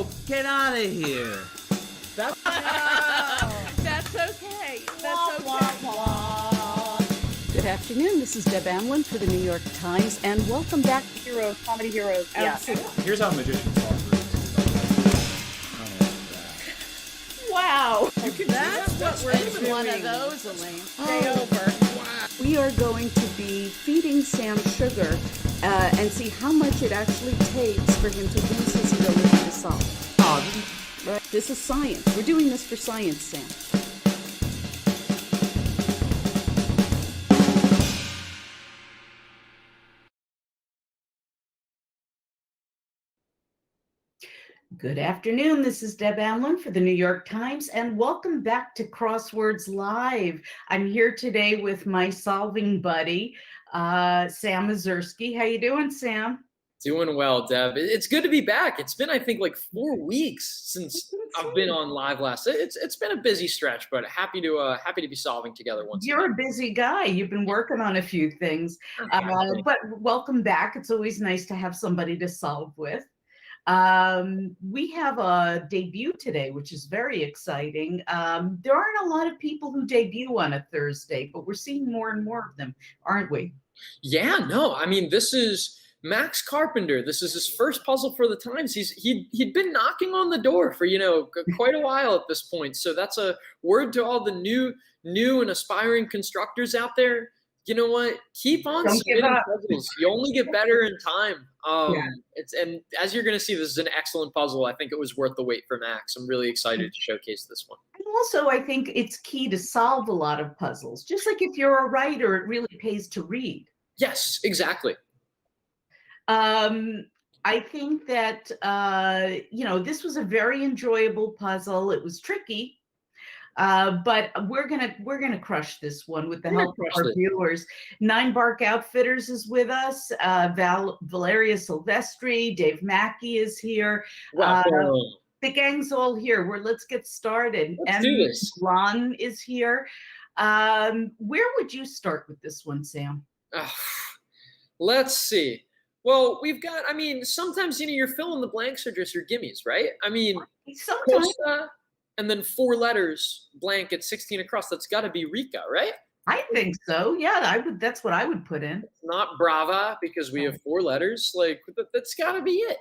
Oh, get out of here. That's That's okay. That's okay. Good afternoon. This is Deb Amlen for the New York Times, and welcome back to Heroes, comedy heroes. Absolutely. Here's how magicians solve rooms. Wow. That's what we're doing. One of those, Elaine. Oh. Stay over. We are going to be feeding Sam sugar and see how much it actually takes for him to lose his ability to solve. Right? This is science. We're doing this for science, Sam. Good afternoon. This is Deb Amlen for the New York Times, and welcome back to Crosswords Live. I'm here today with my solving buddy, Sam Ezersky. How you doing, Sam? Doing well, Deb. It's good to be back. It's been, I think, like 4 weeks since I've been on live last. It's been a busy stretch, but happy to be solving together once You're again. a busy guy. You've been working on a few things, but welcome back. It's always nice to have somebody to solve with. We have a debut today, which is very exciting. There aren't a lot of people who debut on a Thursday, but we're seeing more and more of them, aren't we? Yeah, no, I mean, this is Max Carpenter. This is his first puzzle for the Times. He'd been knocking on the door for quite a while at this point. So that's a word to all the new and aspiring constructors out there. You know what? Keep on spinning puzzles. You only get better in time. And as you're going to see, this is an excellent puzzle. I think it was worth the wait for Max. I'm really excited to showcase this one. And also, I think it's key to solve a lot of puzzles. Just like if you're a writer, it really pays to read. Yes, exactly. I think that, this was a very enjoyable puzzle. It was tricky. But we're gonna crush this one with the help of our viewers. Nine Bark Outfitters is with us. Valeria Silvestri, Dave Mackey is here. The gang's all here. Let's get started. Let's do this. Lon is here. Where would you start with this one, Sam? Let's see. Well, we've got. I mean, sometimes your fill in the blanks are just your gimmies, right? I mean, sometimes. Costa, and then 4 letters, blank at 16 across. That's got to be Rika, right? I think so. Yeah, that's what I would put in. It's not Brava because we have 4 letters. Like that's got to be it.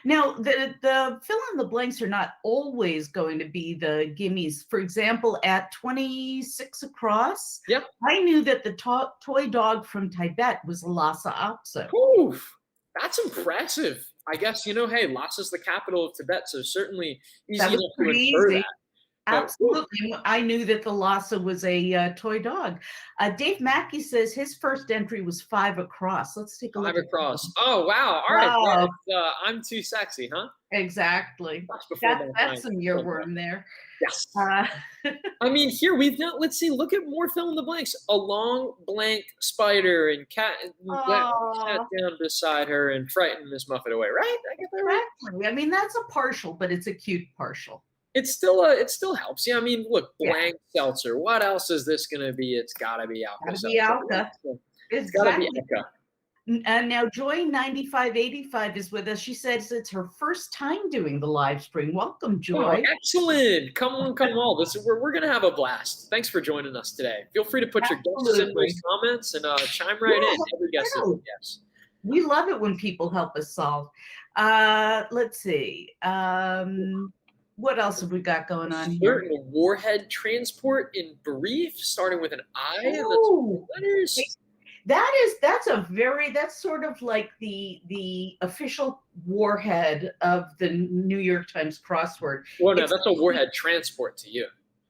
Now, the fill in the blanks are not always going to be the gimmies. For example, at 26 across, yep. I knew that the toy dog from Tibet was Lhasa Apso. Oof, that's impressive. I guess, hey, Lhasa is the capital of Tibet, so certainly easy enough to infer that. Absolutely. I knew that the Lhasa was a toy dog. Dave Mackey says his first entry was 5 across. Let's take a look. 5 across. Oh, wow. All right. Wow. I'm too sexy, huh? Exactly. That's some earworm there. Yes. I mean, here we've got, let's see, look at more fill in the blanks. A long blank spider and cat sat down beside her and frightened Miss Muffet away, right? I get that right? Exactly. I mean, that's a partial, but it's a cute partial. It still helps. Yeah, I mean, look, blank seltzer. What else is this going to be? It's got to be Alka. It's got to be Alka. Now, Joy 9585 is with us. She says it's her first time doing the live stream. Welcome, Joy. Oh, excellent. Come on. We're going to have a blast. Thanks for joining us today. Feel free to put your guesses in those comments and chime right in. Every guess is a guess. We love it when people help us solve. Let's see. What else have we got going on here? Warhead transport in brief, starting with an I and the letters. That's sort of like the official warhead of the New York Times crossword. Well, no, that's a warhead transport to you.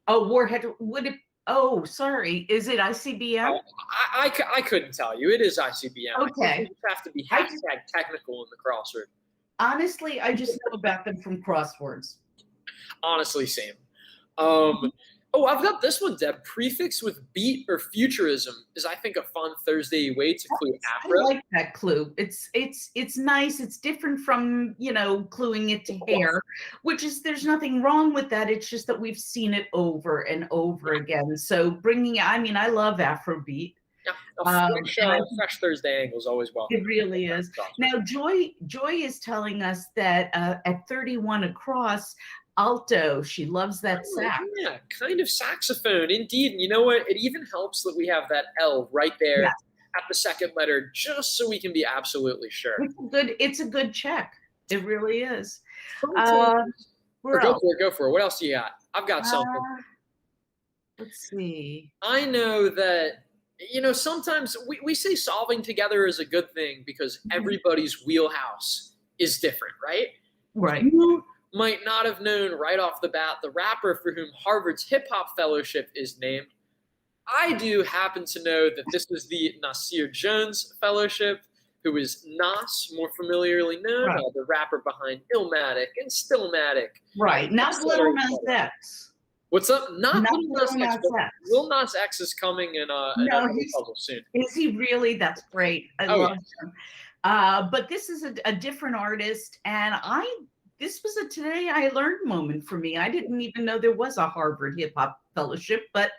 Oh, warhead. Would it? Oh, sorry. Is it ICBM? I couldn't tell you. It is ICBM. Okay. You have to be hashtag technical in the crossword. Honestly, I just know about them from crosswords. Honestly, same. I've got this one, Deb. Prefix with beat or futurism is, I think, a fun Thursday way to clue Afro. I like that clue. It's nice. It's different from, cluing it to hair, there's nothing wrong with that. It's just that we've seen it over and over again. So I love Afrobeat. Yeah, And I fresh Thursday angle is always welcome. It really is. Now, Joy is telling us that at 31 across, alto, she loves that sax. Yeah, kind of saxophone, indeed. And you know what? It even helps that we have that L right there at the second letter, just so we can be absolutely sure. It's a good check. It really is. Go for it. What else do you got? I've got something. Let's see. I know that, sometimes we say solving together is a good thing because everybody's wheelhouse is different, right? Right. You might not have known right off the bat the rapper for whom Harvard's Hip Hop Fellowship is named. I do happen to know that this is the Nasir Jones Fellowship, who is Nas, more familiarly known, the rapper behind Illmatic and Stillmatic. Right, not Little Nas X. What's up? Not Little Nas X. X. Lil Nas X is coming in another puzzle soon. Is he really? That's great. I love him. But this is a different artist, and this was a today I learned moment for me. I didn't even know there was a Harvard Hip Hop Fellowship, but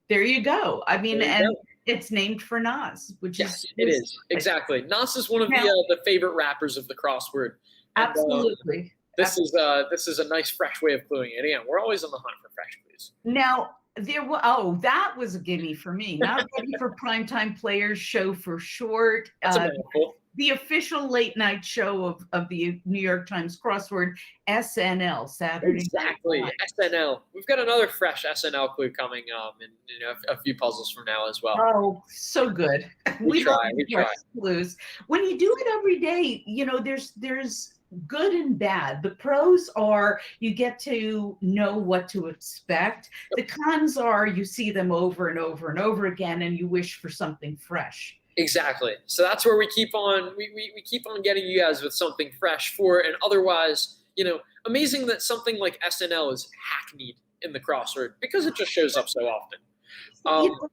there you go. I mean, it's named for Nas, which it is exactly. Nas is one of the favorite rappers of the crossword. Absolutely. This is a nice fresh way of cluing it. Again, we're always on the hunt for fresh clues. Now that was a gimme for me. Not ready for primetime players show for short. The official late night show of the New York Times Crossword, SNL, Saturday. Exactly, SNL. We've got another fresh SNL clue coming in a few puzzles from now as well. Oh, so good. We try. Clues. When you do it every day, there's good and bad. The pros are you get to know what to expect. The cons are you see them over and over and over again, and you wish for something fresh. Exactly. So that's where we keep on we keep on getting you guys with something fresh for an otherwise, amazing that something like SNL is hackneyed in the crossword because it just shows up so often.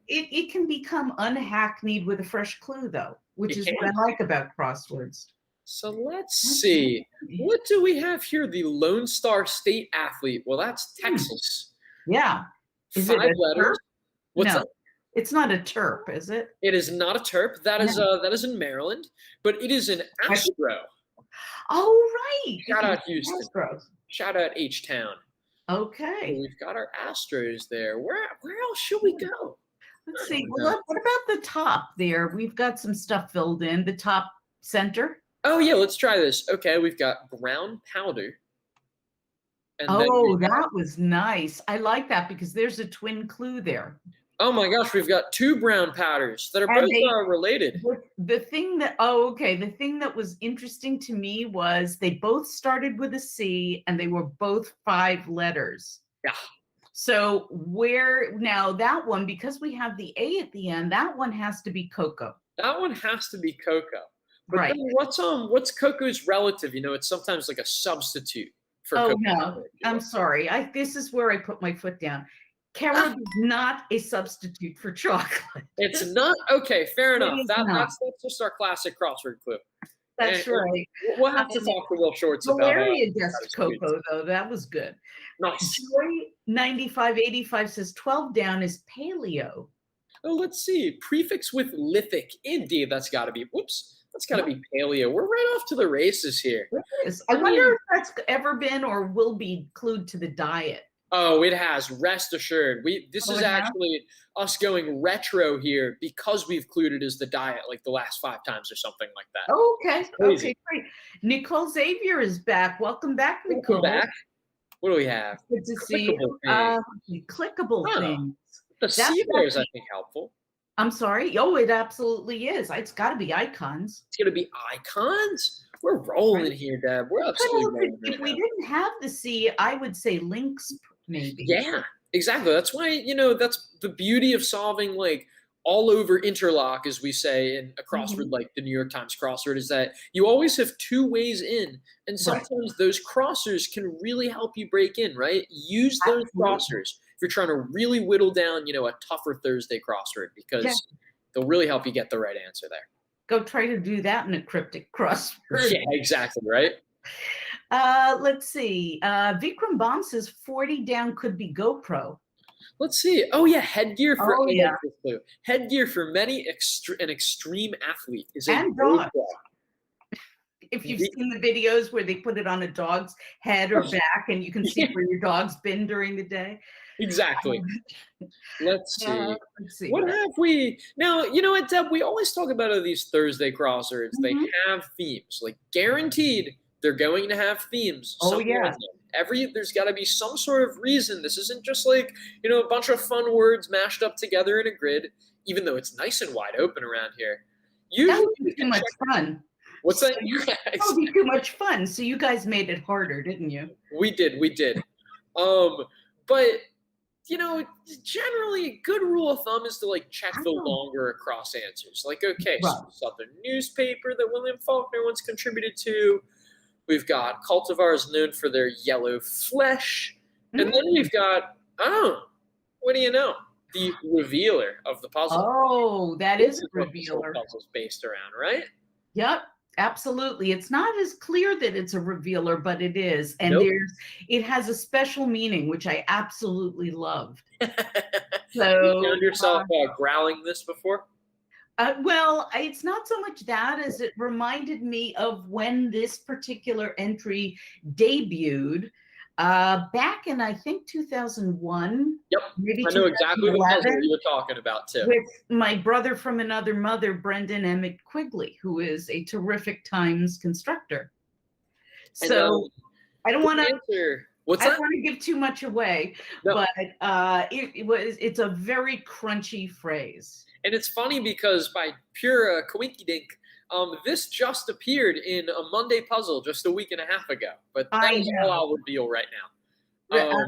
It can become unhackneyed with a fresh clue though, which is what I like about crosswords. So let's see. What do we have here? The Lone Star State athlete. Well, that's Texas. Yeah. Is 5 letters. What's up? It's not a terp, is it? It is not a terp. That is in Maryland, but it is an Astro. Oh, right. Shout out Houston. Astros. Shout out H-Town. Okay. So we've got our Astros there. Where else should we go? Let's see. What about the top there? We've got some stuff filled in. The top center. Oh, yeah. Let's try this. Okay. We've got brown powder. And that was nice. I like that because there's a twin clue there. Oh my gosh, we've got 2 brown powders that are both related. The thing that was interesting to me was they both started with a C and they were both 5 letters. Yeah. So now that one, because we have the A at the end, that one has to be cocoa. That one has to be cocoa. But right. Then what's cocoa's relative? It's sometimes like a substitute for cocoa. No, I'm sorry. This is where I put my foot down. Carob is not a substitute for chocolate. It's not? Okay, fair enough. That's just our classic crossword clue. That's right. We'll have to talk to Will Shorts about Valeria guessed cocoa, though. That was good. Nice. Joy 9585 says 12 down is paleo. Oh, let's see. Prefix with lithic. Indeed, that's got to be, that's got to be paleo. We're right off to the races here. It is. I wonder if that's ever been or will be clued to the diet. Oh, it has. Rest assured. This is actually us going retro here because we've clued it as the diet like the last 5 times or something like that. Okay. Okay, great. Nicole Xavier is back. Welcome back, Nicole. Welcome back. What do we have? Good to see you. Clickable things. The C there is, I think, helpful. I'm sorry. Oh, it absolutely is. It's got to be icons. It's going to be icons? We're rolling here, Deb. We're absolutely rolling. If we didn't have the C, I would say links. Maybe. Yeah, exactly. That's why, that's the beauty of solving like all over interlock, as we say in a crossword like the New York Times Crossword, is that you always have 2 ways in. And sometimes those crossers can really help you break in, right? Use those crossers if you're trying to really whittle down, a tougher Thursday crossword because they'll really help you get the right answer there. Go try to do that in a cryptic crossword. Yeah, exactly, right? Let's see. Vikram Bomb says 40 down could be GoPro. Let's see. Oh yeah, headgear for Oh, yeah. headgear for many an extreme athlete is a And great dogs. job. If you've The- seen the videos where they put it on a dog's head or back and you can see where your dog's been during the day. Exactly. Let's see. Let's see. What have we now? You know what, Deb? We always talk about these Thursday crosswords. They Mhm. have themes, like guaranteed. They're going to have themes. Oh, somewhere yeah. in them. There's got to be some sort of reason. This isn't just like a bunch of fun words mashed up together in a grid. Even though it's nice and wide open around here. That Usually, would be too much fun. what's that? That would be too much fun. So you guys made it harder, didn't you? We did. But generally, a good rule of thumb is to check the longer across answers. Like, okay, Right. so Southern newspaper that William Faulkner once contributed to. We've got cultivars known for their yellow flesh, and then we've got what do you know? The revealer of the puzzle. Oh, that This is a what this whole revealer. puzzle's based around, right? Yep, absolutely. It's not as clear that it's a revealer, but it is. And Nope. it has a special meaning, which I absolutely loved. You So, found yourself growling this before? well, it's not so much that as it reminded me of when this particular entry debuted back in, I think, 2001. Yep. Maybe I know exactly the puzzle 2011. you were talking about too. With my brother from another mother, Brendan Emmett Quigley, who is a terrific Times constructor. And, So I don't want to. answer. What's I that? don't want to give too much away, No. but it's a very crunchy phrase. And it's funny because by pure coinkydink, this just appeared in a Monday puzzle just a week and a half ago. But that I is know. all I'll reveal right now. Yeah,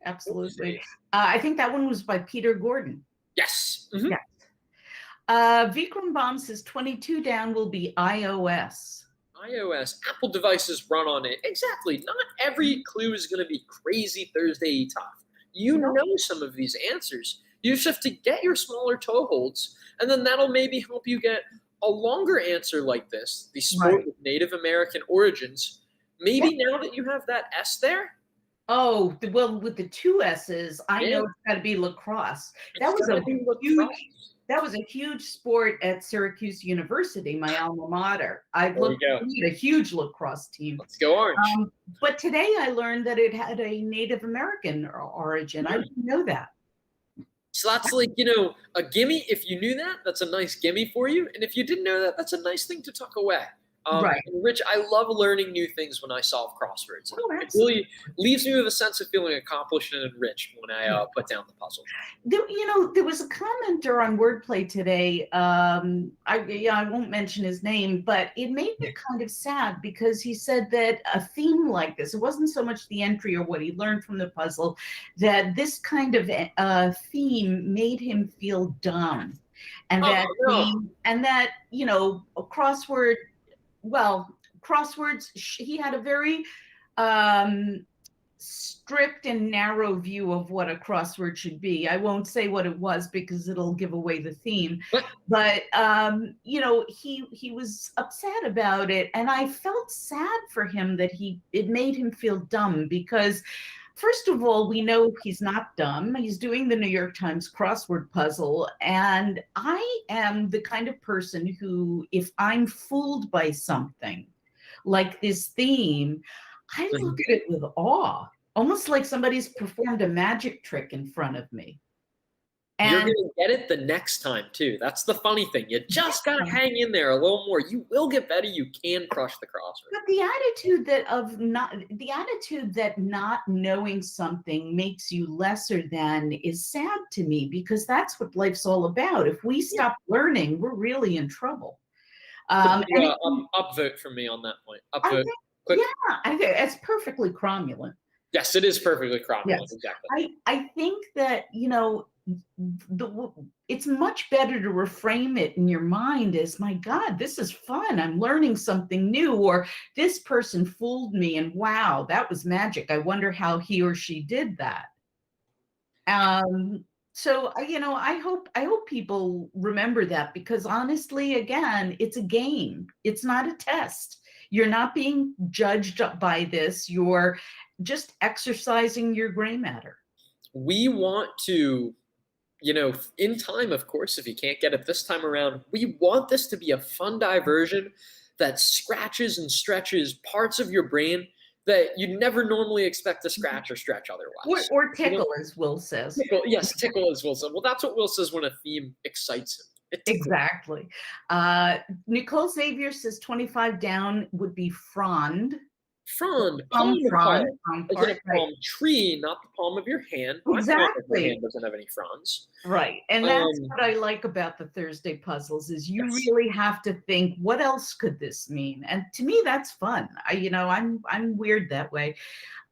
absolutely. I think that one was by Peter Gordon. Yes. Mhm. Yeah. Vikram Bomb says 22 down will be iOS. iOS, Apple devices run on it. Exactly. Not every clue is going to be crazy Thursday tough. You No. know some of these answers. You just have to get your smaller toeholds, and then that'll maybe help you get a longer answer like this, the sport Right. with Native American origins. Maybe now that you have that S there, Oh, well, with the two S's, I Yeah. know it's got to be lacrosse. it's That was gotta a be huge lacrosse. That was a huge sport at Syracuse University, my alma mater. I There we go. we had a huge lacrosse team. Let's go orange. But today I learned that it had a Native American origin. I didn't know that. So that's like, a gimme. If you knew that, that's a nice gimme for you. And if you didn't know that, that's a nice thing to tuck away. Right. And Rich, I love learning new things when I solve crosswords. Oh, It absolutely. really leaves me with a sense of feeling accomplished and enriched when I put down the puzzle. There was a commenter on Wordplay today. I won't mention his name, but it made me kind of sad because he said that a theme like this, it wasn't so much the entry or what he learned from the puzzle, that this kind of theme made him feel dumb, and Oh, no. a crossword. Well, crosswords, he had a very strict and narrow view of what a crossword should be. I won't say what it was because it'll give away the theme. But he was upset about it, and I felt sad for him that it made him feel dumb because first of all, we know he's not dumb. He's doing the New York Times crossword puzzle. And I am the kind of person who, if I'm fooled by something like this theme, I look at it with awe, almost like somebody's performed a magic trick in front of me. You're And going to get it the next time, too. That's the funny thing. You just got to hang in there a little more. You will get better. You can crush the crossword. but the attitude that not knowing something makes you lesser than is sad to me, because that's what life's all about. If we stop learning, we're really in trouble. Upvote from me on that point. Upvote. Quick. Yeah, I think it's perfectly cromulent. Yes, it is perfectly cromulent. Yes. Exactly. I think that, it's much better to reframe it in your mind as, my God, this is fun. I'm learning something new, or this person fooled me and wow, that was magic. I wonder how he or she did that. So I hope people remember that, because honestly, again, it's a game. It's not a test. You're not being judged by this. You're just exercising your gray matter. we want to, in time, of course, if you can't get it this time around, we want this to be a fun diversion that scratches and stretches parts of your brain that you'd never normally expect to scratch or stretch otherwise. Or tickle, as Will says. Tickle as Will says. Well, that's what Will says when a theme excites him. Exactly. Nicole Xavier says 25 down would be frond. Frond, Palm part. palm Like in a palm tree, not the palm of your hand. My palm of Exactly. your hand doesn't have any fronds. Right. And that's what I like about the Thursday puzzles is you really have to think, what else could this mean? And to me, that's fun. I'm weird that way.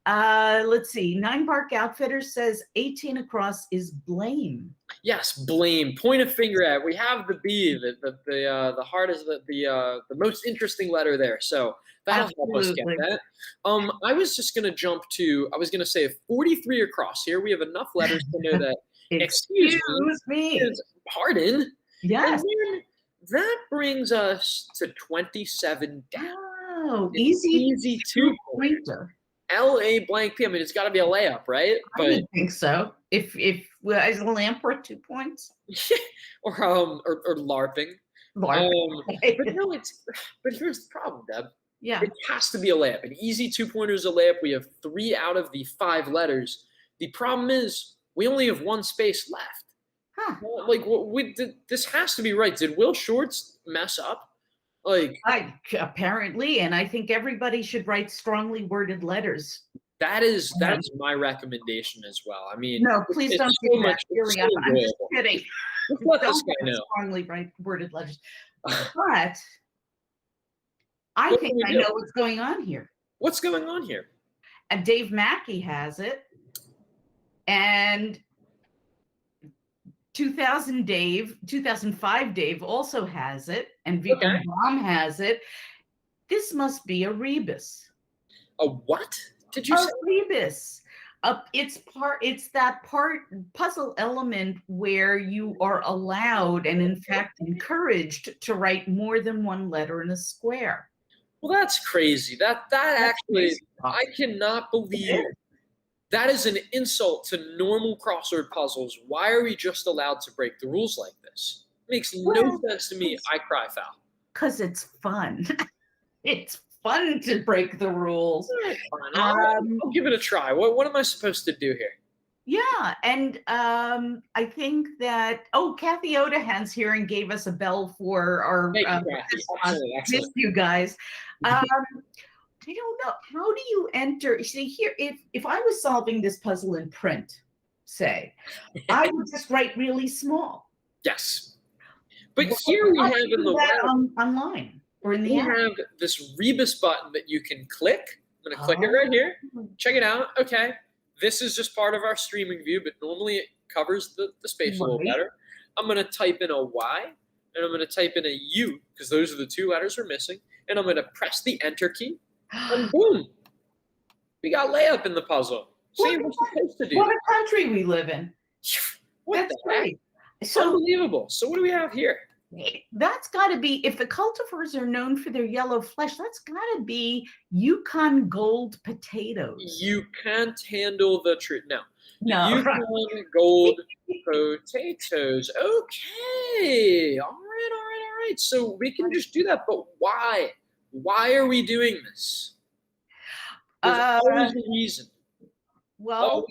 Let's see. 9 Bark Outfitter says 18 across is blame. Yes, blame. Point a finger at. We have the B. The heart is the most interesting letter there. So that'll help us get that. I was just gonna jump to. I was gonna say 43 across here. We have enough letters to know that. Excuse me. Pardon. Yes. And then that brings us to 27 down. Oh, easy 2 pointer. LA blank P. I mean, it's got to be a layup, right? But I think so. If is a lamp worth 2 points? or LARPing. But no, but here's the problem, Deb. Yeah. It has to be a layup. An easy 2-pointer is a layup. We have 3 out of the 5 letters. The problem is we only have 1 space left. Huh. Like this has to be right. Did Will Shorts mess up? Apparently, and I think everybody should write strongly worded letters. That is my recommendation as well. I mean, no, please don't do that. Really, I'm just kidding. Let this guy know. Strongly worded letters, but I think I know what's going on here. What's going on here? And Dave Mackey has it, and 2005 Dave also has it, and Vika Mom has it. This must be a rebus. A what? Did you say? Rebus. It's that part puzzle element where you are allowed and in fact encouraged to write more than 1 letter in a square. Well, that's crazy. That's actually crazy. I cannot believe that is an insult to normal crossword puzzles. Why are we just allowed to break the rules like this? It makes no sense to me. I cry foul. Because it's fun. It's fun to break the rules. I'll give it a try. What am I supposed to do here? Yeah, and I think that Kathy Odahan's here and gave us a bell for our miss you guys. I don't know. How do you enter? See here, if I was solving this puzzle in print, say, I would just write really small. Yes, but here we have in the online or in the app. We have this rebus button that you can click. I'm going to click it right here. Check it out. Okay, this is just part of our streaming view, but normally it covers the space a little better. I'm going to type in a Y, and I'm going to type in a U because those are the 2 letters we're missing, and I'm going to press the Enter key. And boom, we got layup in the puzzle. See what we're supposed to do. What a country we live in. That's great. So unbelievable. So what do we have here? That's got to be, if the cultivars are known for their yellow flesh, that's got to be Yukon Gold potatoes. You can't handle the truth. No. Yukon Gold potatoes. Okay. All right. So we can just do that. But why? Why are we doing this? There's always a reason. Well,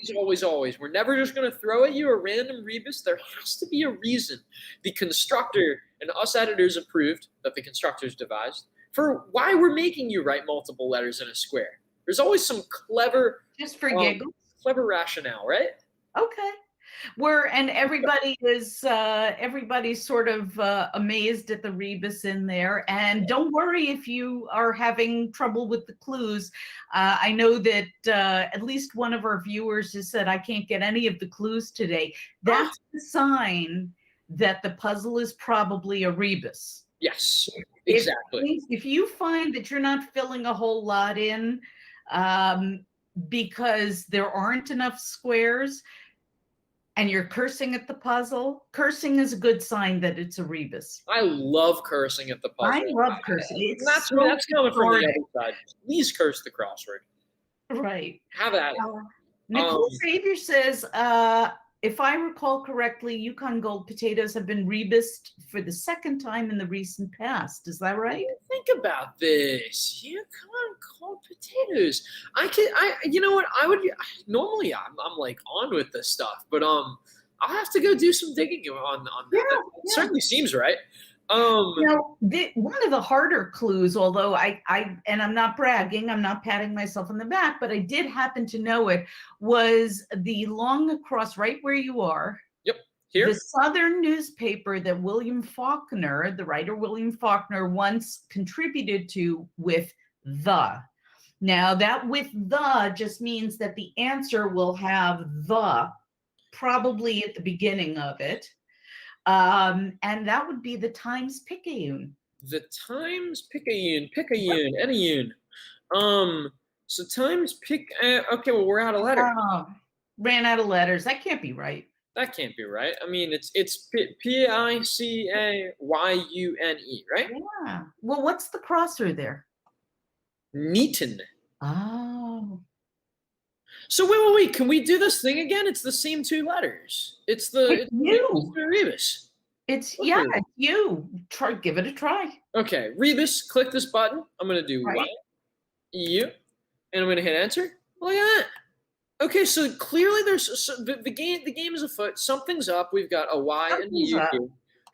always. We're never just going to throw at you a random rebus. There has to be a reason. The constructor and us editors approved that the constructors devised for why we're making you write multiple letters in a square. There's always some clever, just for giggles, clever rationale, right? Okay. Everybody's sort of amazed at the rebus in there. And don't worry if you are having trouble with the clues. I know that at least one of our viewers has said, I can't get any of the clues today. That's the sign that the puzzle is probably a rebus. Yes, exactly. If you find that you're not filling a whole lot in because there aren't enough squares, and you're cursing at the puzzle, cursing is a good sign that it's a rebus. I love cursing at the puzzle. I love cursing. That's coming from the other side. Please curse the crossword. Right. Have at it. Nicole Xavier says, if I recall correctly, Yukon Gold potatoes have been rebused for the second time in the recent past. Is that right? Think about this. Yukon Gold potatoes. You know what? Normally I'm like on with this stuff, but I'll have to go do some digging on that. It certainly seems right. One of the harder clues, although and I'm not bragging, I'm not patting myself on the back, but I did happen to know it, was the long across right where you are. Yep, here. The Southern newspaper that William Faulkner, the writer William Faulkner, once contributed to with the. Now that with the just means that the answer will have the probably at the beginning of it. And that would be the Times-Picayune. The Times-Picayune, Anyune. So okay, well, we're out of letters. Ran out of letters. That can't be right. That can't be right. I mean, it's Picayune, right? Yeah. Well, what's the crosser there? Neaton. Oh. So wait. Can we do this thing again? It's the same two letters. It's you. Rebus. It's you. Give it a try. Okay, Rebus. Click this button. I'm gonna do you, and I'm gonna hit enter. Look at that. Okay, so clearly the game is afoot. Something's up. We've got a Y and a U here.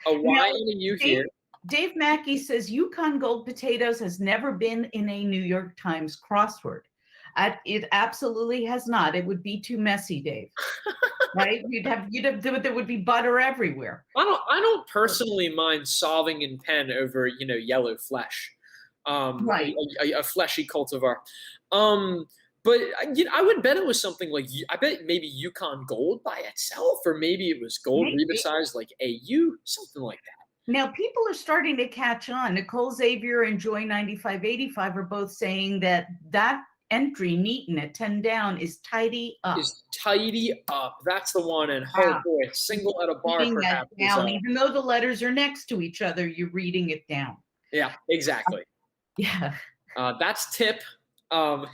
A Y and a U here. Dave Mackey says Yukon Gold potatoes has never been in a New York Times crossword. It absolutely has not. It would be too messy, Dave. Right? You'd have there would be butter everywhere. I don't personally mind solving in pen over yellow flesh, right? A fleshy cultivar. But I would bet it was something like, I bet maybe Yukon Gold by itself, or maybe it was gold rebusized like AU, something like that. Now people are starting to catch on. Nicole Xavier and Joy 9585 are both saying that entry, Neaton at 10 down, is tidy up. That's the one. And oh boy, single at a bar perhaps. Down, even though the letters are next to each other, you're reading it down. Yeah, exactly. Yeah. That's tip. An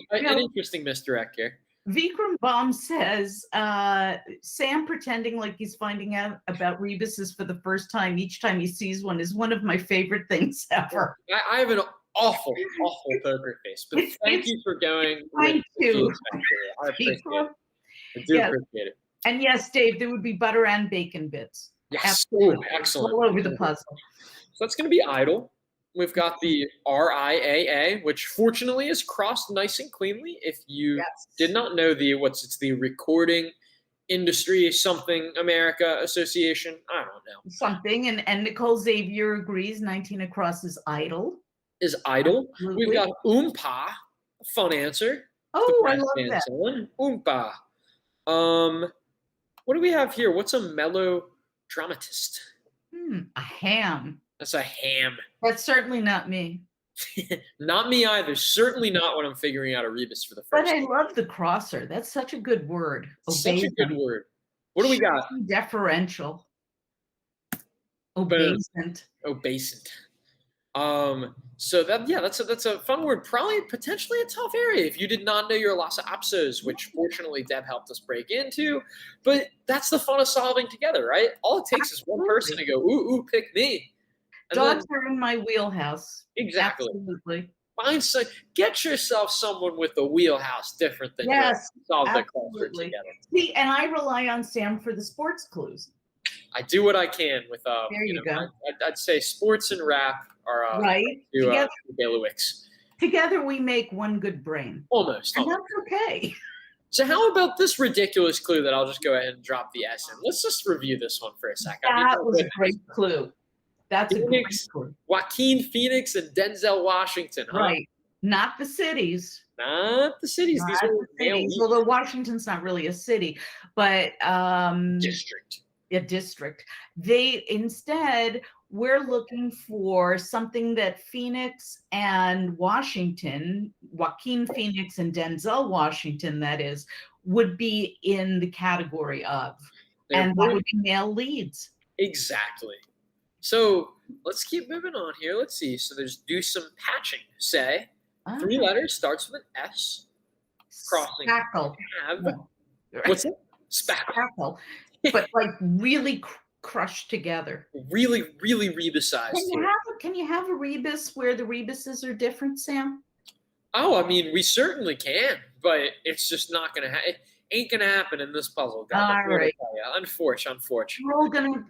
interesting misdirect here. Vikram Baum says, Sam pretending like he's finding out about rebuses for the first time each time he sees one is one of my favorite things ever. I have an awful poker face, but thank you for going. Thank you. I appreciate it. I do appreciate it. And yes, Dave, there would be butter and bacon bits. Yes. Absolutely. Excellent. All over the puzzle. So that's going to be idle. We've got the RIAA, which fortunately is crossed nice and cleanly. If you did not know it's the Recording Industry something America Association. I don't know. Something. And Nicole Xavier agrees 19 across is idle. Is idle. Absolutely. We've got oompa. Fun answer. Oh, I love that. Oompa. What do we have here? What's a melodramatist? A ham. That's a ham. That's certainly not me. Not me either. Certainly not when I'm figuring out a rebus for the first time. But I love the crosser. That's such a good word. Such a good word. What do we got? Deferential. Obeisant. Obeisant. So that's a fun word. Probably potentially a tough area if you did not know your Lhasa Apsos, which fortunately Deb helped us break into. But that's the fun of solving together, right? All it takes is one person to go, ooh, pick me. And dogs are in my wheelhouse. Exactly. Absolutely. Get yourself someone with a wheelhouse different than yours. Solve the crossword together. See, and I rely on Sam for the sports clues. I do what I can with there you go. I'd say sports and rap are right bailiwicks. Together we make one good brain. Almost. And that's okay. So how about this ridiculous clue that I'll just go ahead and drop the S in? Let's just review this one for a second. That was a great clue. That's a great clue. Joaquin Phoenix and Denzel Washington, huh? Right. Not the cities. Not the cities. These are cities. Although Washington's not really a city, but district. A district. We're looking for something that Phoenix and Washington, Joaquin Phoenix and Denzel Washington, that is, would be in the category of. And that would be male leads. Exactly. So let's keep moving on here. Let's see. So do some patching. Say 3 letters, starts with an S. crossing Spackle. have. No. What's it? Spackle. Spackle. But like really crushed together. Really, really rebusized. Can you have a rebus where the rebuses are different, Sam? Oh, I mean, we certainly can, but it's just not gonna happen. It ain't gonna happen in this puzzle, guys. All right. Unfortunate.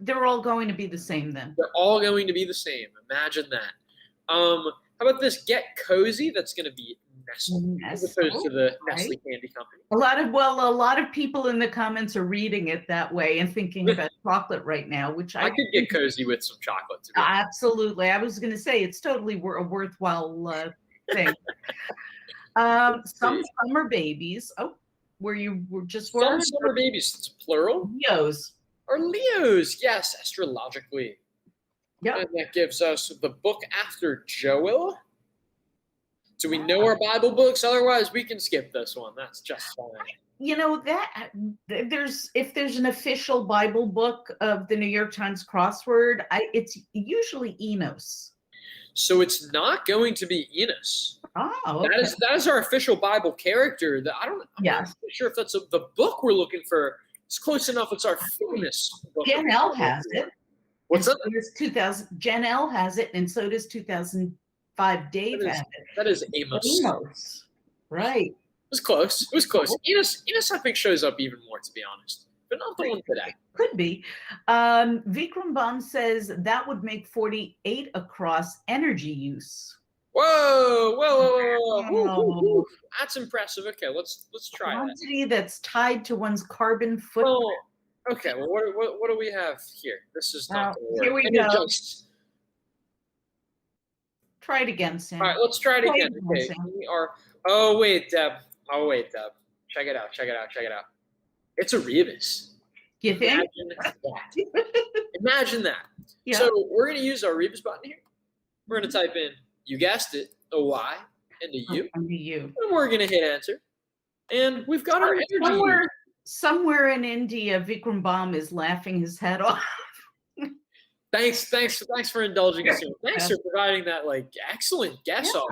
They're all going to be the same then. They're all going to be the same. Imagine that. How about this? Get cozy. That's gonna be Nestle, as opposed to the Nestle Candy Company. A lot of people in the comments are reading it that way and thinking about chocolate right now, which I could get cozy with some chocolate too. Absolutely. I was going to say it's totally a worthwhile thing. Some summer babies. Oh, were some summer babies? It's plural. Leos. Or Leos, yes, astrologically. Yep. And that gives us the book after Joel. Do we know our Bible books? Otherwise, we can skip this one. That's just fine. You know that if there's an official Bible book of the New York Times Crossword, it's usually Enos. So it's not going to be Enos. Oh, okay. That is our official Bible character. I'm not sure if that's the book we're looking for. It's close enough. It's our famous book. Jen L has it. What's that? Jen L has it, and so does 2005 Dave has it. That is Amos. Amos. Right. It was close. Enos, I think, shows up even more, to be honest. But not the one today. Could be. Vikram Baum says that would make 48 across energy use. Whoa. Woo. That's impressive. Okay, let's try that. Quantity that's tied to one's carbon footprint. Oh, okay, well, what do we have here? This is not going to work. Here we go. Try it again, Sam. All right, let's try it again. Okay, we are. Oh wait, Deb. Check it out. It's a rebus. You think? Imagine that. Yeah. So we're going to use our rebus button here. We're going to type in, you guessed it, a Y and a U. And we're going to hit enter. And we've got our energy. Somewhere in India, Vikram Baum is laughing his head off. Thanks for indulging us. Thanks for providing that excellent guess off.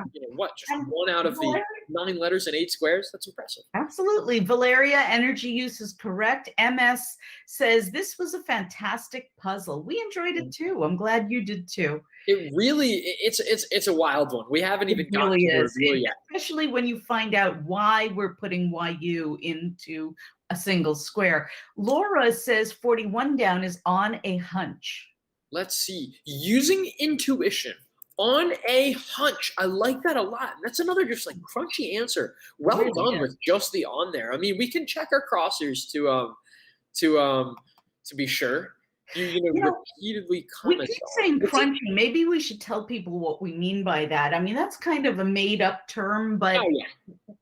Just 1 out of the 9 letters and 8 squares. That's impressive. Absolutely. Valeria, energy use is correct. MS says this was a fantastic puzzle. We enjoyed it too. I'm glad you did too. It really, it's a wild one. We haven't even gotten to the reveal yet. Especially when you find out why we're putting YU into a single square. Laura says 41 down is on a hunch. Let's see. Using intuition on a hunch. I like that a lot. And that's another just crunchy answer. Well done with just the on there. I mean, we can check our crossers to be sure. Repeatedly comment. We keep saying crunchy. Maybe we should tell people what we mean by that. I mean, that's kind of a made up term, but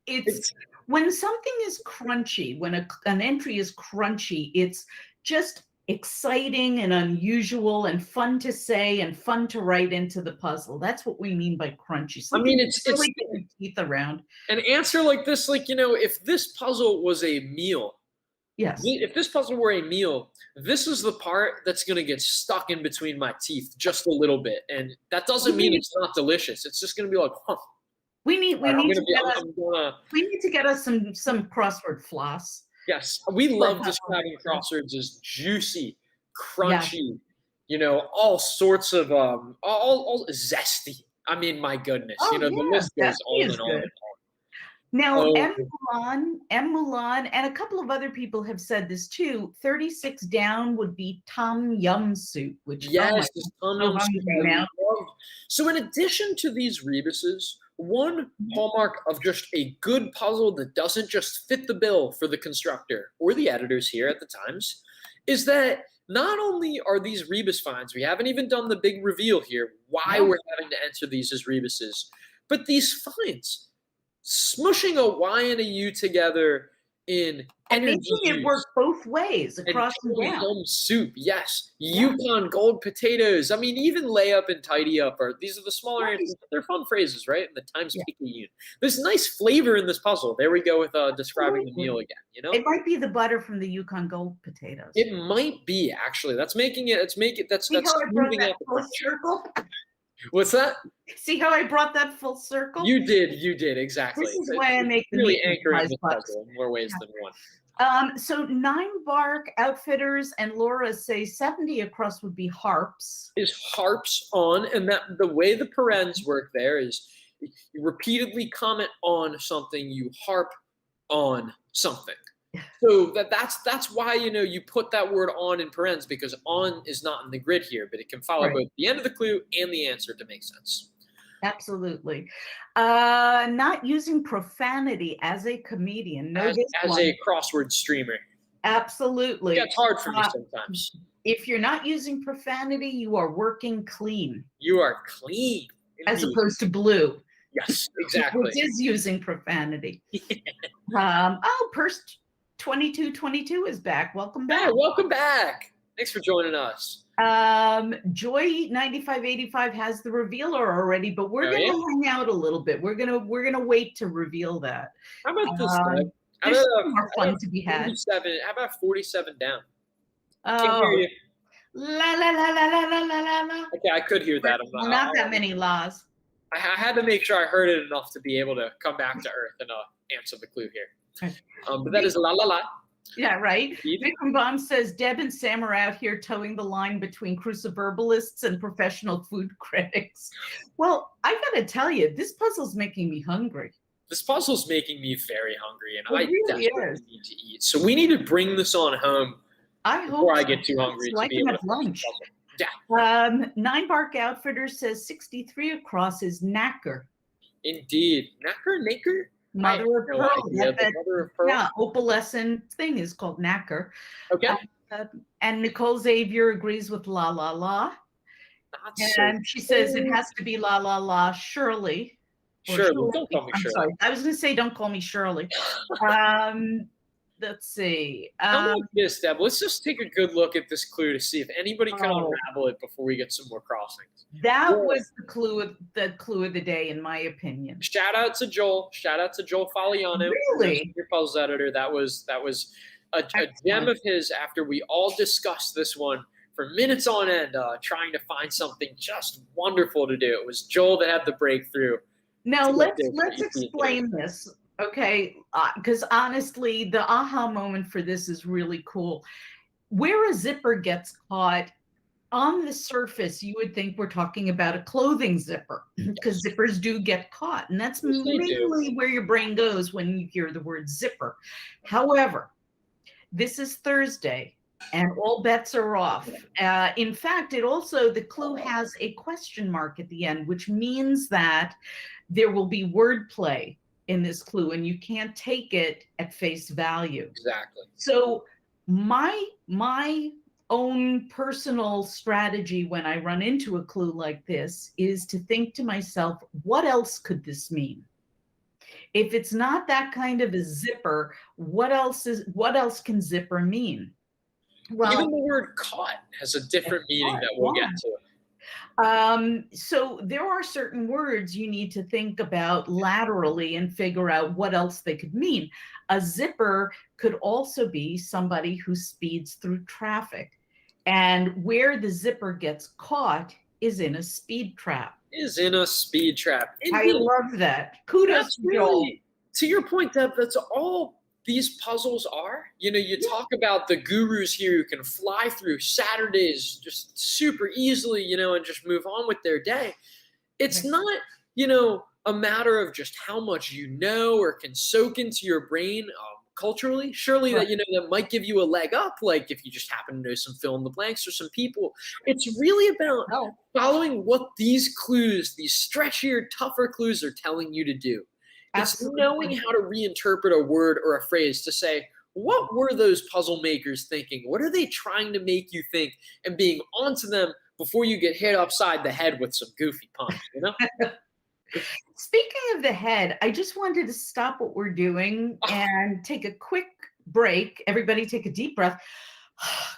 it's when something is crunchy, when an entry is crunchy, it's just exciting and unusual and fun to say and fun to write into the puzzle. That's what we mean by crunchy. Something it's really get your teeth around. An answer like this, if this puzzle was a meal. Yes. If this puzzle were a meal, this is the part that's going to get stuck in between my teeth just a little bit. And that doesn't mean it's not delicious. It's just going to be like, huh. We need to get us some crossword floss. Yes, we love describing crosswords as juicy, crunchy, all sorts of all zesty. I mean, my goodness, the list goes on and on and on. Now, M. Milan, and a couple of other people have said this too. 36 down would be tom yum soup, which tom yum soup. So, in addition to these rebuses, one hallmark of just a good puzzle that doesn't just fit the bill for the constructor or the editors here at the Times is that not only are these rebus finds, we haven't even done the big reveal here, why we're having to enter these as rebuses, but these finds, smushing a Y and a U together in energy making it work both ways, across and down. Soup, yes. Yukon gold potatoes. I mean, even layup and tidy up these are the smaller answers, but they're fun phrases, right? And the Times Picayune. There's nice flavor in this puzzle. There we go with describing the meal again. It might be the butter from the Yukon gold potatoes. It might be actually. That's making it. That's moving out the circle. What's that? See how I brought that full circle? You did, exactly. This is why I make the really medium anchoring size the puzzle. puzzle in more ways than one. So 9 Bark, Outfitters, and Laura say 70 across would be harps. Is harps on, and that the way the parens work there is you repeatedly comment on something, you harp on something. So that's why you put that word on in parens, because on is not in the grid here, but it can follow both the end of the clue and the answer to make sense. Absolutely. Not using profanity as a comedian. No, as a crossword streamer. Absolutely. Yeah, it's hard for me sometimes. If you're not using profanity, you are working clean. You are clean. As opposed to blue. Yes, exactly. Which is using profanity. Purse 2222 is back. Welcome back. Yeah, welcome back. Thanks for joining us. Joy 9585 has the revealer already, but we're gonna hang out a little bit. We're gonna wait to reveal that. How about this? There's more fun to be had. How about 47 down? Oh, Can't hear you. La la la la la la la la. Okay, I could hear that. Not that many laws. I had to make sure I heard it enough to be able to come back to earth and answer the clue here. But that is la la la. Yeah, right. Vikram Baum says Deb and Sam are out here towing the line between cruciverbalists and professional food critics. Well, I gotta tell you, this puzzle's making me hungry. This puzzle's making me very hungry, and I really desperately need to eat. So we need to bring this on home before I get too hungry so to I be can able have to lunch. Yeah. 9 Bark Outfitter says 63 across is knacker. Indeed. Knacker? Mother of pearl. Mother of pearl. Yeah, opalescent thing is called knacker. Okay. And Nicole Xavier agrees with la la la. And she says it has to be la la la Shirley. Shirley. Don't call me Shirley. Sorry. I was going to say don't call me Shirley. Let's see. How about this, Deb? Let's just take a good look at this clue to see if anybody can unravel it before we get some more crossings. That was the clue of the day, in my opinion. Shout out to Joel. Shout out to Joel Faliano. Really? Your puzzle editor. That was a gem of his after we all discussed this one for minutes on end, trying to find something just wonderful to do. It was Joel that had the breakthrough. Now let's explain this. Okay, because honestly, the aha moment for this is really cool. Where a zipper gets caught, on the surface, you would think we're talking about a clothing zipper, because zippers do get caught. And that's mainly where your brain goes when you hear the word zipper. However, this is Thursday, and all bets are off. In fact, the clue has a question mark at the end, which means that there will be wordplay in this clue, and you can't take it at face value. Exactly. So my own personal strategy when I run into a clue like this is to think to myself, what else could this mean? If it's not that kind of a zipper, what else can zipper mean? Well, even the word caught has a different meaning that we'll get to. So there are certain words you need to think about laterally and figure out what else they could mean. A zipper could also be somebody who speeds through traffic. And where the zipper gets caught is in a speed trap. I love that. Kudos to Joel. To your point, Deb, that's all these puzzles are. You talk about the gurus here who can fly through Saturdays just super easily, and just move on with their day. It's not, a matter of just how much you know or can soak into your brain culturally. Surely that might give you a leg up, like if you just happen to know some fill in the blanks or some people. It's really about following what these clues, these stretchier, tougher clues are telling you to do. It's knowing how to reinterpret a word or a phrase to say, what were those puzzle makers thinking? What are they trying to make you think? And being onto them before you get hit upside the head with some goofy punch, Speaking of the head, I just wanted to stop what we're doing and take a quick break. Everybody take a deep breath,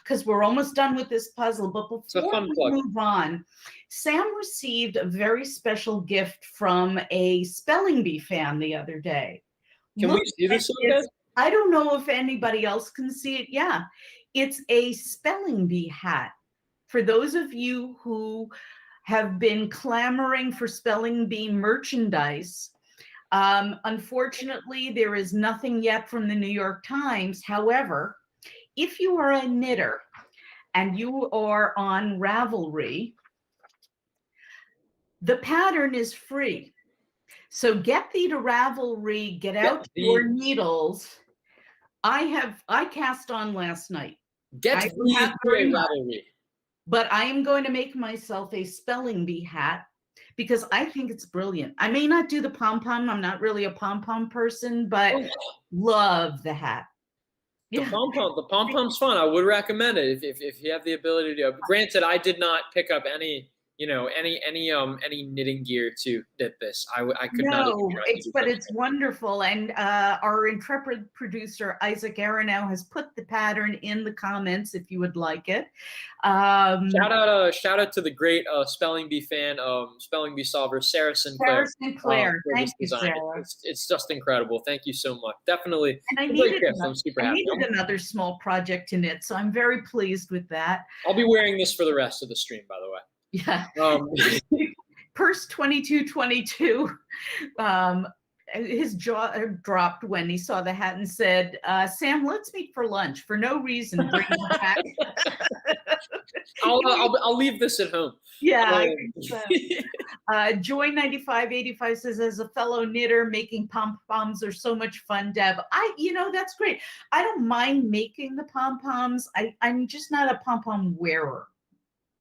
because we're almost done with this puzzle. But before we move on, Sam received a very special gift from a spelling bee fan the other day. Can we see this? I don't know if anybody else can see it. Yeah, it's a spelling bee hat. For those of you who have been clamoring for spelling bee merchandise. Unfortunately, there is nothing yet from the New York Times. However, if you are a knitter and you are on Ravelry, the pattern is free. So get thee to Ravelry, get out your needles. I cast on last night. Get thee to Ravelry. But I am going to make myself a spelling bee hat because I think it's brilliant. I may not do the pom-pom. I'm not really a pom-pom person, but love the hat. The pom-pom's fun. I would recommend it if you have the ability to. Granted, I did not pick up any knitting gear to knit this. I could not. No, it's wonderful. And our intrepid producer Isaac Aronow has put the pattern in the comments if you would like it. Shout out to the great spelling bee fan, spelling bee solver Sarah Sinclair. Thank you, Sarah. It's just incredible. Thank you so much. Definitely. And I needed another small project to knit, so I'm very pleased with that. I'll be wearing this for the rest of the stream, by the way. Yeah. Purse 2222, his jaw dropped when he saw the hat and said, Sam, let's meet for lunch. For no reason, bring the hat. I'll leave this at home. Yeah. Joy9585 says, as a fellow knitter, making pom-poms are so much fun, Deb. That's great. I don't mind making the pom-poms. I'm just not a pom-pom wearer.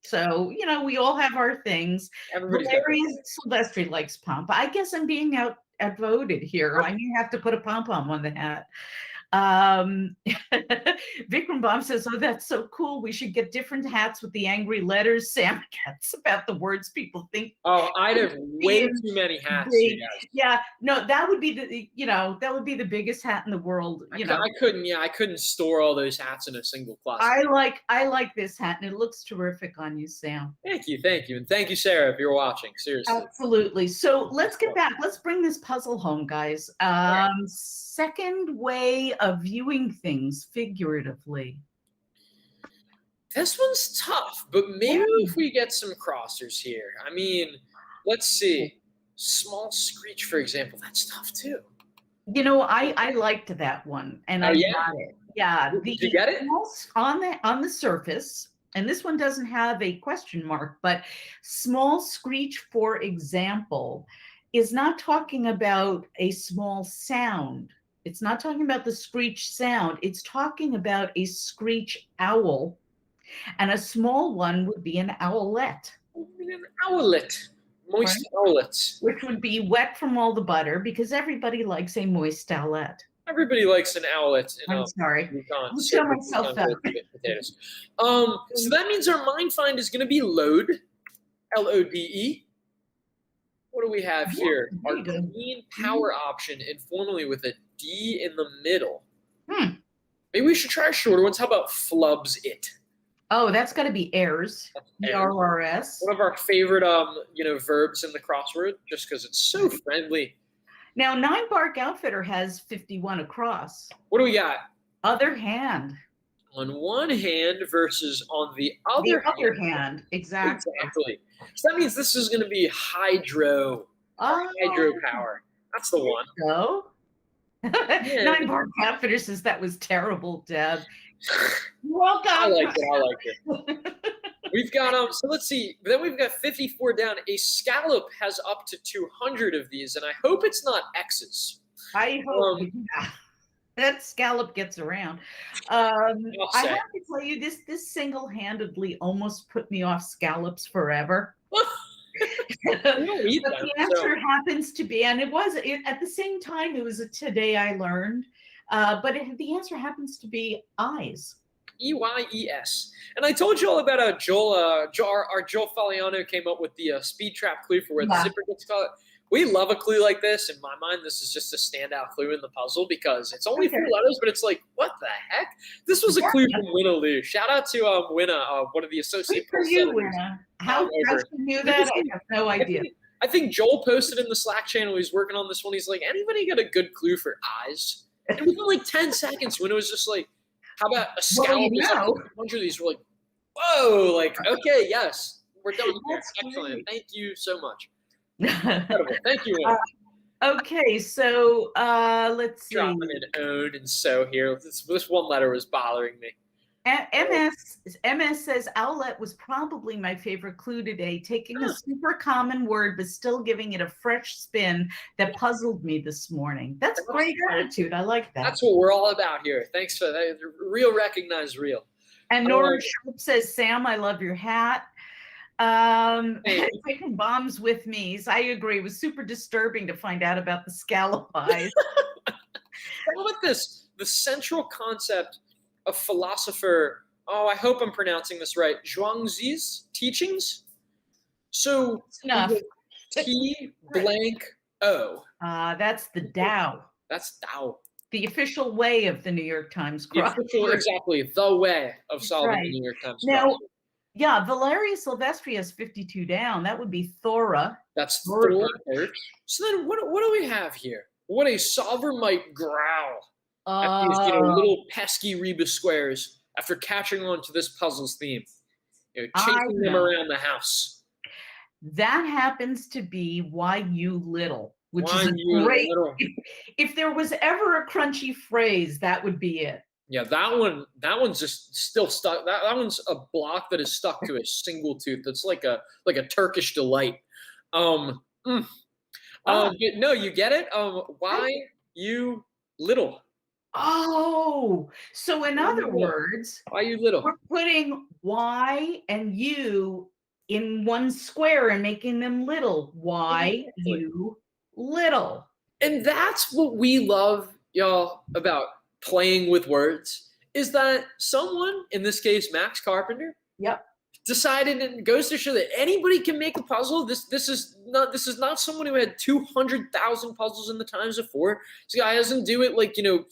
So, we all have our things. Larry Silvestri likes pom. I guess I'm being outvoted here. I may have to put a pom-pom on the hat. Vikram Bomb says, oh, that's so cool. We should get different hats with the angry letters Sam gets about the words people think. Oh, I'd have way too many hats. Yeah, no, that would be the biggest hat in the world. I couldn't store all those hats in a single closet. I like this hat and it looks terrific on you, Sam. Thank you. And thank you, Sarah, if you're watching. Seriously. Absolutely. So let's get back. Let's bring this puzzle home, guys. Second way of viewing things figuratively. This one's tough, but maybe if we get some crossers here. I mean, let's see. Small screech, for example, that's tough too. I liked that one, and I got it. Yeah. Did you get it? On the surface, and this one doesn't have a question mark, but small screech, for example, is not talking about a small sound. It's not talking about the screech sound. It's talking about a screech owl. And a small one would be an owlet. An owlet. Moist owlet. Which would be wet from all the butter because everybody likes a moist owlet. Everybody likes an owlet. I'm sorry. I'll show myself that. Potatoes. So that means our mind find is going to be load. L-O-D-E. What do we have here? Our green power option informally with a D in the middle. Maybe we should try shorter ones. How about flubs it? Oh, that's got to be airs. E-R-R-S. One of our favorite, verbs in the crossword, just because it's so friendly. Now, Nine Bark Outfitter has 51 across. What do we got? Other hand. On one hand versus on the other hand. Exactly. So that means this is going to be hydro. Hydro power. That's the one. So? Nine Bark Outfitter says that was terrible, Deb. Welcome. I like it. We've got so let's see. Then we've got 54 down. A scallop has up to 200 of these, and I hope it's not X's. I hope that scallop gets around. I have to tell you, this single-handedly almost put me off scallops forever. The answer happens to be, and at the same time, it was a today I learned, but the answer happens to be eyes. E-Y-E-S. And I told you all about our Joel Faliano came up with the speed trap clue for where the zipper gets caught. We love a clue like this. In my mind, this is just a standout clue in the puzzle because it's only 4 letters, but it's like, what the heck? This was a clue from Winna Lou. Shout out to Winna, one of the associate. Good for you, Winna. How you knew that? I have no idea. I think Joel posted in the Slack channel. He's working on this one. He's like, anybody got a good clue for eyes? And within like 10 seconds, Winna was just like, how about a scallop? 100 of these. We're like, whoa, like, okay, yes. We're done here. That's Excellent. great. Thank you so much. Incredible. Thank you, Will. Okay, so let's see. Dropping an own and so here. This one letter was bothering me. MS says owlet was probably my favorite clue today, taking a super common word but still giving it a fresh spin that puzzled me this morning. That's great attitude. I like that. That's what we're all about here. Thanks for that. Real recognize real. And Nora Schultz says, Sam, I love your hat. Taking bombs with me. I agree. It was super disturbing to find out about the scallop eyes. How about this? The central concept of philosopher, I hope I'm pronouncing this right, Zhuangzi's teachings. So T blank O. That's the Tao. That's Tao. The official way of the New York Times Crossword. Exactly, the way of solving the New York Times Crossword. Now, yeah, Valeria Silvestri has 52 down. That would be Thora. That's Thora. So then what do we have here? What a solver might growl at these little pesky rebus squares after catching on to this puzzle's theme. Chasing them around the house. That happens to be Why You Little, which is great. If there was ever a crunchy phrase, that would be it. Yeah, that one's just still stuck. That one's a block that is stuck to a single tooth. That's like a Turkish delight. No, you get it? Why you little? Oh, so in other words, why you little? We're putting Y and U in one square and making them little. Why you little? And that's what we love, y'all, about playing with words, is that someone, in this case Max Carpenter, decided, and goes to show that anybody can make a puzzle. This is not someone who had 200,000 puzzles in the Times before. This guy doesn't do it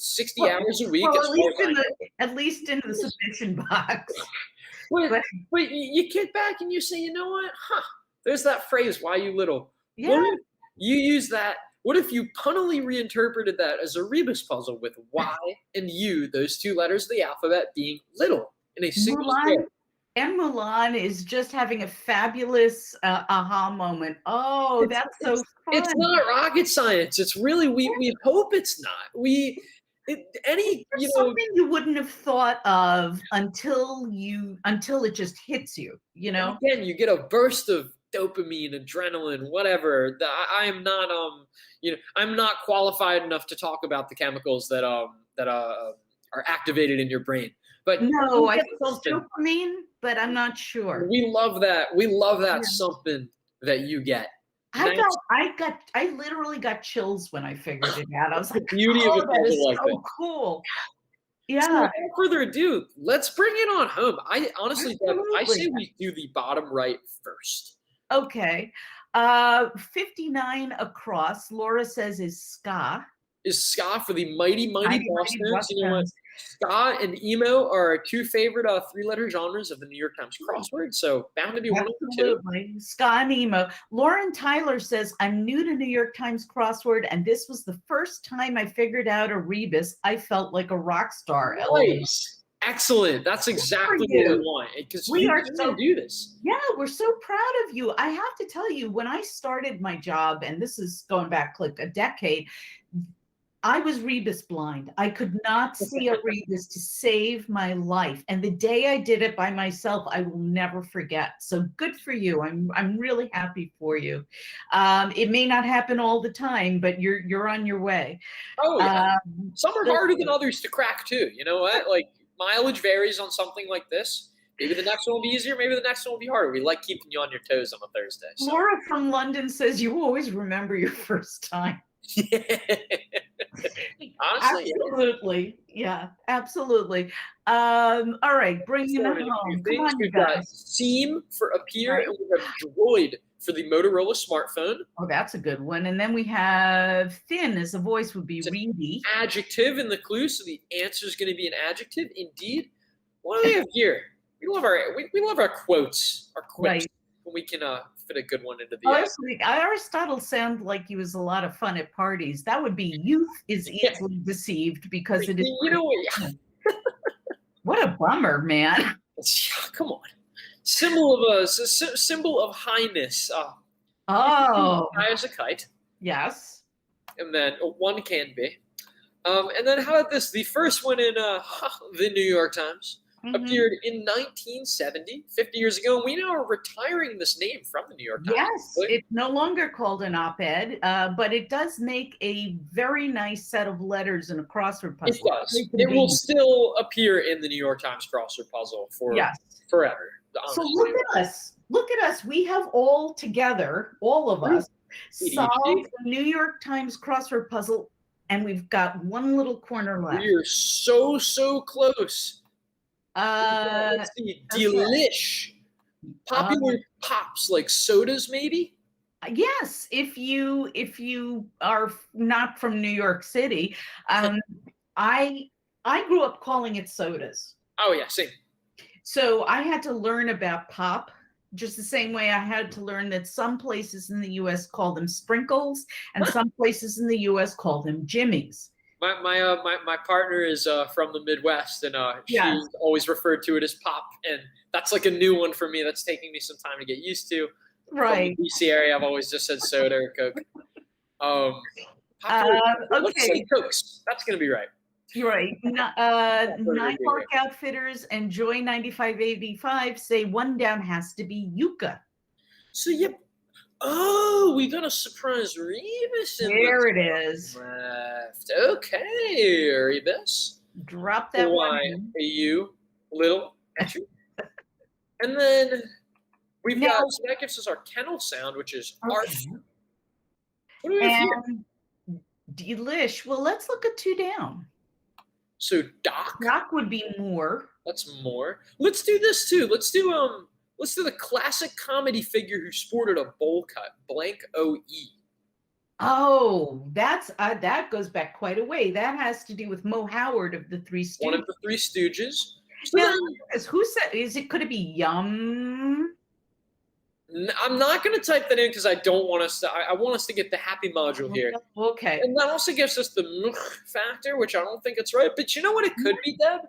60 hours a week. Well, at least in the submission box. But you kick back and you say, you know what? There's that phrase, why you little? Yeah. What if you use that? What if you punnily reinterpreted that as a rebus puzzle with Y and U, those two letters of the alphabet, being little in a single square? And Mulan is just having a fabulous aha moment. Oh, that's so fun. It's not rocket science. It's really, we hope it's not. Something you wouldn't have thought of until it just hits you, Again, you get a burst of dopamine, adrenaline, whatever. I am not, I'm not qualified enough to talk about the chemicals that are activated in your brain. But no, I think it's dopamine, but I'm not sure. We love that. We love that something that you get. I literally got chills when I figured it out. I was like, beauty of a puzzle like that. Cool. Yeah. So without further ado, let's bring it on home. I honestly, Deb, I say we do the bottom right first. Okay. 59 across. Laura says is ska. Is ska for the mighty Bostoners. You know what? Ska and emo are our two favorite three-letter genres of the New York Times crossword, so bound to be one of the two. Ska and emo. Lauren Tyler says, I'm new to New York Times crossword, and this was the first time I figured out a rebus. I felt like a rock star. Nice. Excellent. That's exactly what we want. Because we are so do this. Yeah, we're so proud of you. I have to tell you, when I started my job, and this is going back like a decade, I was rebus blind. I could not see a rebus to save my life. And the day I did it by myself, I will never forget. So good for you. I'm really happy for you. It may not happen all the time, but you're on your way. Oh, yeah. Some are harder than others to crack too. You know what? Like mileage varies on something like this. Maybe the next one will be easier. Maybe the next one will be harder. We like keeping you on your toes on a Thursday. So. Laura from London says you always remember your first time. Honestly, absolutely. Yeah, absolutely. All right, bring it home. Come on, we've got seam for appear, and we have droid for the Motorola smartphone. Oh, that's a good one. And then we have thin as a voice would be reedy. Adjective in the clue, so the answer is going to be an adjective. Indeed. What do we have here? We love our quotes, our quips. Right. When we can fit a good one into the Aristotle sounded like he was a lot of fun at parties. That would be youth is easily deceived because it is. You know what? What a bummer, man. Come on. symbol of highness. Oh, High as a kite, yes. and then one can be. And then how about this? The first one in the New York Times appeared in 1970, 50 years ago, and we now are retiring this name from the New York Times. Yes, it's no longer called an op-ed, but it does make a very nice set of letters in a crossword puzzle. It does. It will still appear in the New York Times crossword puzzle for forever. So look at us. Look at us. We have all together, all of us, solved the New York Times crossword puzzle, and we've got one little corner left. We are so close. Let's see. Delish. Popular pops, like sodas, maybe? Yes, if you are not from New York City. I grew up calling it sodas. Oh yeah, same. So I had to learn about pop just the same way I had to learn that some places in the US call them sprinkles and some places in the US call them jimmies. My partner is from the Midwest, and she's always referred to it as pop, and that's like a new one for me. That's taking me some time to get used to. Right. From the DC area, I've always just said soda or Coke. Let's say Cokes. That's gonna be right. You're right. Nine Park Outfitters and Joy 9585 say one down has to be Yucca. So yep. Oh, we got a surprise Rebus in there it is. Left. Okay, Rebus. Drop that one. You little. And then we've got, so that gives us our kennel sound, which is arch. What do we have here? Delish. Well, let's look at two down. So Doc. Doc would be more. That's more. Let's do this too. Let's do the classic comedy figure who sported a bowl cut, blank OE. Oh, that's that goes back quite a way. That has to do with Mo Howard of the Three Stooges. One of the Three Stooges. So now, who said? Could it be Yum? I'm not going to type that in because I don't want us to. I want us to get the happy module here. Okay. And that also gives us the factor, which I don't think it's right. But you know what it could be, Deb?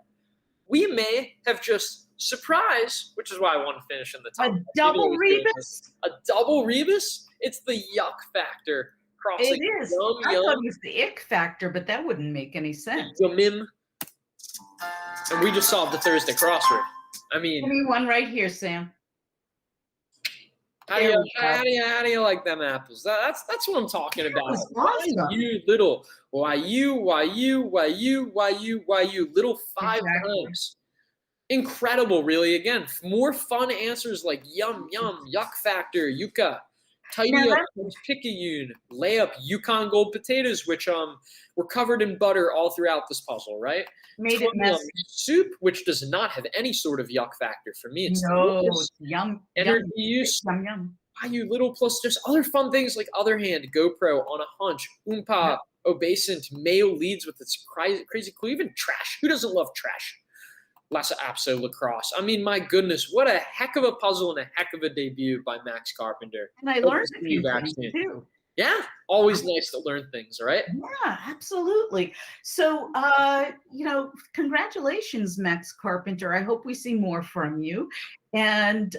We may have just surprise, which is why I want to finish in the top. A double Rebus? A double Rebus? It's the yuck factor. Crossing. It is. I thought it was the ick factor, but that wouldn't make any sense. Yumim. And we just solved the Thursday crossword. I mean, give me one right here, Sam. How do you like them apples? That's what I'm talking about. Awesome. Why you little little five times. Incredible, really. Again, more fun answers like yum, yuck factor, yucca, tidy up, picayune, lay up Yukon Gold potatoes, which were covered in butter all throughout this puzzle, right? Made it messy. Soup, which does not have any sort of yuck factor for me. It's yum. Energy use. Yum. Why you little, plus there's other fun things like Other Hand, GoPro, On a Hunch, Oompa, Obascent, Mayo leads with its crazy clue, even trash. Who doesn't love trash? Lassa Apso Lacrosse. I mean, my goodness, what a heck of a puzzle and a heck of a debut by Max Carpenter. And I learned a few things too. Yeah, always nice to learn things, right? Yeah, absolutely. So, congratulations, Max Carpenter. I hope we see more from you. And,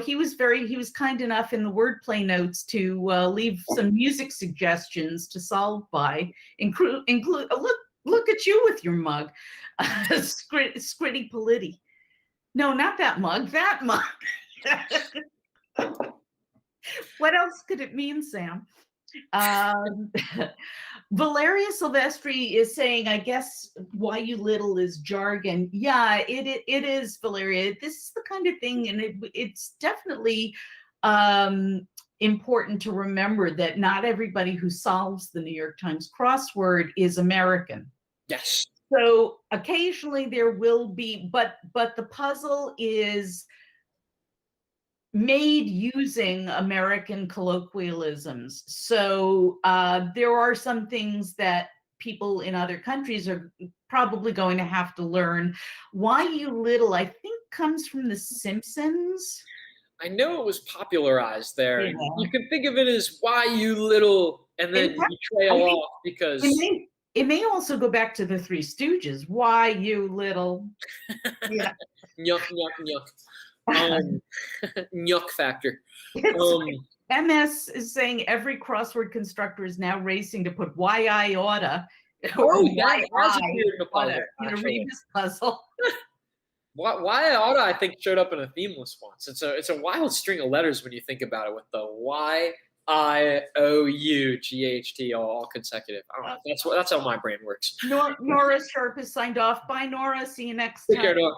he was kind enough in the wordplay notes to leave some music suggestions to solve by, include look at you with your mug, Scritty Politti. No, not that mug, that mug. What else could it mean, Sam? Valeria Silvestri is saying, I guess why you little is jargon. Yeah, it is, Valeria. This is the kind of thing, and it's definitely important to remember that not everybody who solves the New York Times crossword is American. Yes. So occasionally there will be, but the puzzle is made using American colloquialisms. So there are some things that people in other countries are probably going to have to learn. Why you little, I think, comes from The Simpsons. I know it was popularized there. Yeah. You can think of it as why you little, and then you trail off because... It may also go back to the Three Stooges. Why you little? Yeah. Yuck. Nyuk factor. MS is saying every crossword constructor is now racing to put why I oughta That has appeared in a puzzle, in a actually. Rebus puzzle. Why oughta, I think, showed up in a themeless once. It's a wild string of letters when you think about it, with the YIOUGHT all consecutive. I don't know. That's how my brain works. Nora Sharp is signed off. Bye, Nora. See you next Take care, time. Nora.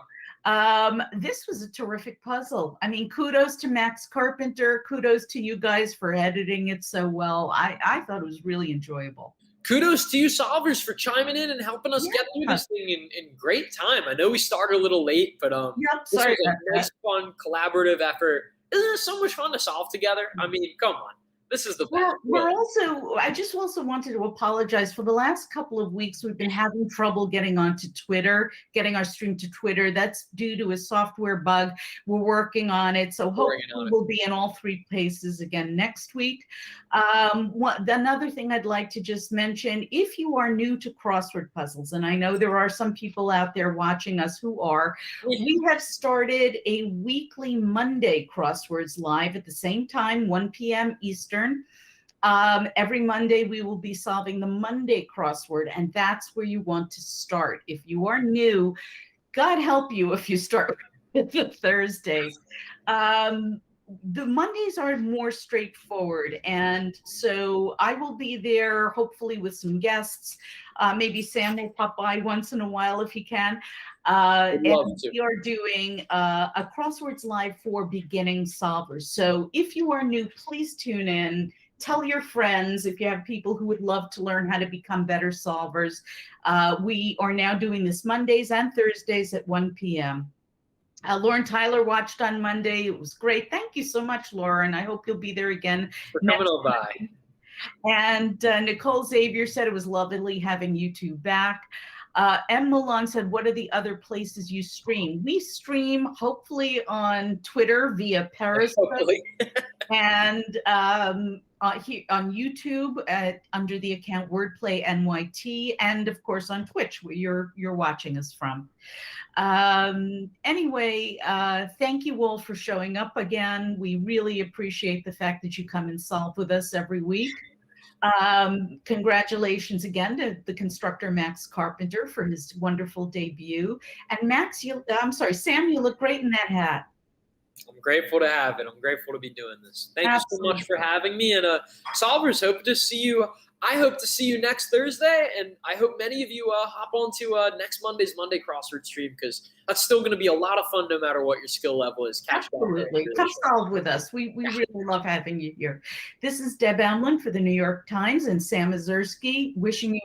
This was a terrific puzzle. I mean, kudos to Max Carpenter. Kudos to you guys for editing it so well. I thought it was really enjoyable. Kudos to you solvers for chiming in and helping us get through this thing in great time. I know we started a little late, but this was a nice, fun, collaborative effort. Isn't it so much fun to solve together? I mean, come on. This is the best. Well, I just also wanted to apologize. For the last couple of weeks, we've been having trouble getting onto Twitter, getting our stream to Twitter. That's due to a software bug. We're working on it. So hopefully we'll be in all 3 places again next week. Another thing I'd like to just mention, if you are new to crossword puzzles, and I know there are some people out there watching us who are, we have started a weekly Monday Crosswords Live at the same time, 1 p.m. Eastern. Every Monday we will be solving the Monday crossword, and that's where you want to start. If you are new, God help you if you start with the Thursdays. The Mondays are more straightforward, and so I will be there hopefully with some guests. Maybe Sam will pop by once in a while if he can. And we are doing a Crosswords Live for beginning solvers. So if you are new, please tune in. Tell your friends if you have people who would love to learn how to become better solvers. We are now doing this Mondays and Thursdays at 1 p.m. Lauren Tyler watched on Monday. It was great. Thank you so much, Lauren. I hope you'll be there again. For coming on by. And Nicole Xavier said it was lovely having you two back. M. Milan said, what are the other places you stream? We stream hopefully on Twitter via Periscope and here on YouTube under the account Wordplay NYT, and of course on Twitch where you're watching us from. Anyway, thank you all for showing up again. We really appreciate the fact that you come and solve with us every week. Congratulations again to the constructor Max Carpenter for his wonderful debut. And Max, Sam, you look great in that hat. I'm grateful to have it. I'm grateful to be doing this. Thank you so much for having me. And solvers, hope to see you. I hope to see you next Thursday, and I hope many of you hop onto next Monday's Monday Crossword stream, because that's still going to be a lot of fun no matter what your skill level is. Absolutely. Come solve with us. We really love having you here. This is Deb Amlen for the New York Times and Sam Ezersky wishing you